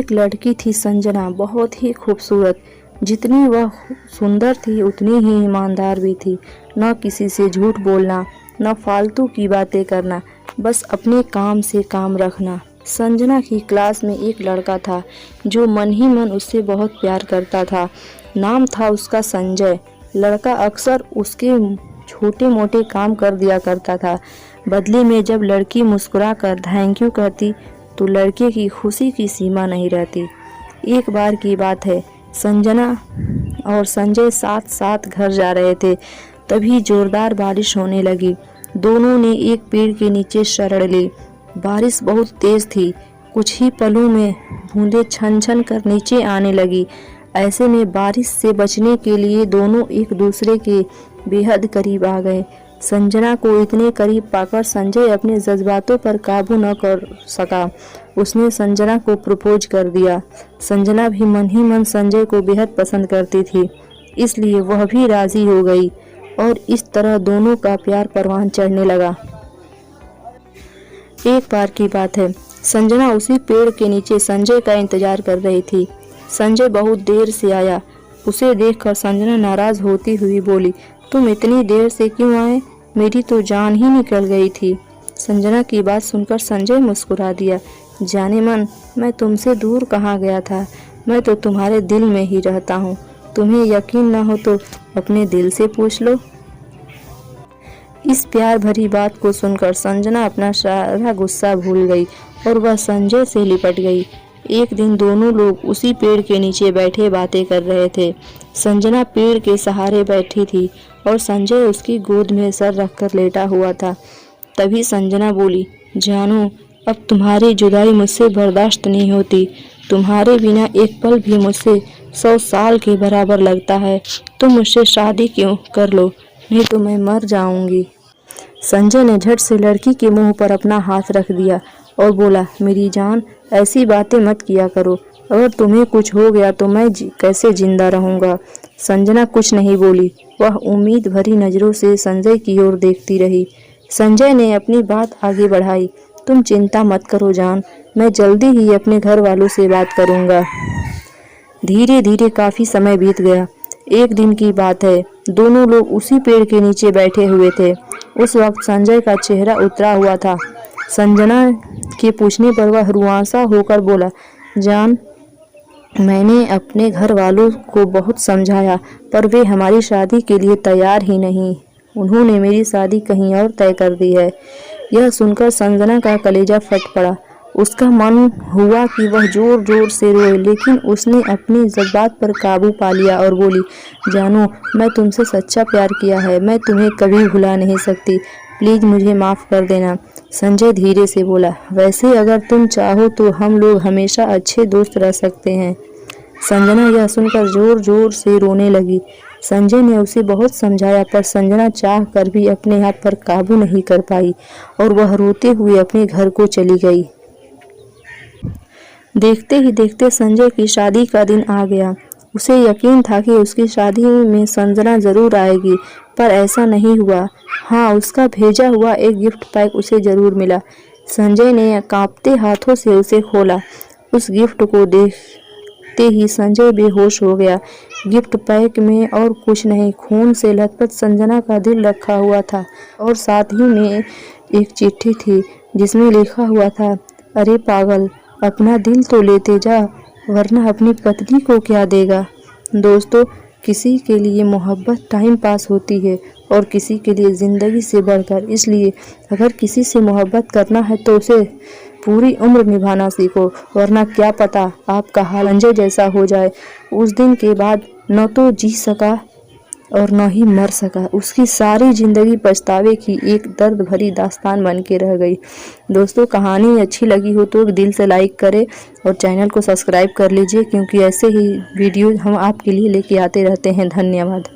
एक लड़की थी संजना, बहुत ही खूबसूरत। जितनी वह सुंदर थी उतनी ही ईमानदार भी थी। न किसी से झूठ बोलना, न फालतू की बातें करना, बस अपने काम से काम रखना। संजना की क्लास में एक लड़का था जो मन ही मन उससे बहुत प्यार करता था। नाम था उसका संजय। लड़का अक्सर उसके छोटे मोटे काम कर दिया करता था। बदले में जब लड़की मुस्कुरा कर थैंक यू कहती तो लड़के की खुशी की सीमा नहीं रहती। एक बार की बात है, संजना और संजय साथ साथ घर जा रहे थे, तभी जोरदार बारिश होने लगी। दोनों ने एक पेड़ के नीचे शरण ली। बारिश बहुत तेज थी। कुछ ही पलों में बूंदें छन छन कर नीचे आने लगी। ऐसे में बारिश से बचने के लिए दोनों एक दूसरे के बेहद करीब आ गए। संजना को इतने करीब पाकर संजय अपने जज्बातों पर काबू न कर सका। उसने संजना को प्रपोज कर दिया। संजना भी मन ही मन संजय को बेहद पसंद करती थी, इसलिए वह भी राजी हो गई और इस तरह दोनों का प्यार परवान चढ़ने लगा। एक बार की बात है, संजना उसी पेड़ के नीचे संजय का इंतजार कर रही थी। संजय बहुत देर से आया। उसे देखकर संजना नाराज होती हुई बोली, तुम इतनी देर से क्यों आए? मेरी तो जान ही निकल गई थी। संजना की बात सुनकर संजय मुस्कुरा दिया। जाने मन, मैं तुमसे दूर कहाँ गया था, मैं तो तुम्हारे दिल में ही रहता हूँ। तुम्हें यकीन न हो तो अपने दिल से पूछ लो। इस प्यार भरी बात को सुनकर संजना अपना सारा गुस्सा भूल गई और वह संजय से लिपट गई। एक दिन दोनों लोग उसी पेड़ के नीचे बैठे बातें कर रहे थे। संजना पेड़ के सहारे बैठी थी और संजय उसकी गोद में सर रखकर लेटा हुआ था। तभी संजना बोली, जानू, अब तुम्हारी जुदाई मुझसे बर्दाश्त नहीं होती। तुम्हारे बिना एक पल भी मुझसे 100 साल के बराबर लगता है। तुम मुझसे शादी क्यों कर लो, नहीं तो मैं मर जाऊंगी। संजय ने झट से लड़की के मुंह पर अपना हाथ रख दिया और बोला, मेरी जान, ऐसी बातें मत किया करो। अगर तुम्हें कुछ हो गया तो मैं कैसे जिंदा रहूंगा। संजना कुछ नहीं बोली। वह उम्मीद भरी नजरों से संजय की ओर देखती रही। संजय ने अपनी बात आगे बढ़ाई, तुम चिंता मत करो जान, मैं जल्दी ही अपने घर वालों से बात करूंगा। धीरे धीरे काफी समय बीत गया। एक दिन की बात है, दोनों लोग उसी पेड़ के नीचे बैठे हुए थे। उस वक्त संजय का चेहरा उतरा हुआ था। संजना के पूछने पर वह रुआंसा होकर बोला, जान, मैंने अपने घर वालों को बहुत समझाया पर वे हमारी शादी के लिए तैयार ही नहीं। उन्होंने मेरी शादी कहीं और तय कर दी है। यह सुनकर संजना का कलेजा फट पड़ा। उसका मन हुआ कि वह जोर जोर से रोए, लेकिन उसने अपनी जज्बात पर काबू पा लिया और बोली, जानो, मैं तुमसे सच्चा प्यार किया है, मैं तुम्हें कभी भुला नहीं सकती। प्लीज़ मुझे माफ़ कर देना। संजय धीरे से बोला, वैसे अगर तुम चाहो तो हम लोग हमेशा अच्छे दोस्त रह सकते हैं। संजना यह सुनकर जोर जोर से रोने लगी। संजय ने उसे बहुत समझाया पर संजना चाह कर भी अपने आप पर काबू नहीं कर पाई और वह रोते हुए अपने घर को चली गई। देखते ही देखते संजय की शादी का दिन आ गया। उसे यकीन था कि उसकी शादी में संजना जरूर आएगी, पर ऐसा नहीं हुआ। हाँ, उसका भेजा हुआ एक गिफ्ट पैक उसे जरूर मिला। संजय ने कांपते हाथों से उसे खोला। उस गिफ्ट को देखते ही संजय बेहोश हो गया। गिफ्ट पैक में और कुछ नहीं, खून से लथपथ संजना का दिल रखा हुआ था और साथ ही में एक चिट्ठी थी जिसमें लिखा हुआ था, अरे पागल, अपना दिल तो लेते जा, वरना अपनी पत्नी को क्या देगा। दोस्तों, किसी के लिए मोहब्बत टाइम पास होती है और किसी के लिए ज़िंदगी से बढ़कर। इसलिए अगर किसी से मोहब्बत करना है तो उसे पूरी उम्र निभाना सीखो, वरना क्या पता आपका हाल संजय जैसा हो जाए। उस दिन के बाद न तो जी सका और न ही मर सका। उसकी सारी ज़िंदगी पछतावे की एक दर्द भरी दास्तान बन के रह गई। दोस्तों, कहानी अच्छी लगी हो तो दिल से लाइक करें और चैनल को सब्सक्राइब कर लीजिए, क्योंकि ऐसे ही वीडियो हम आपके लिए लेके आते रहते हैं। धन्यवाद।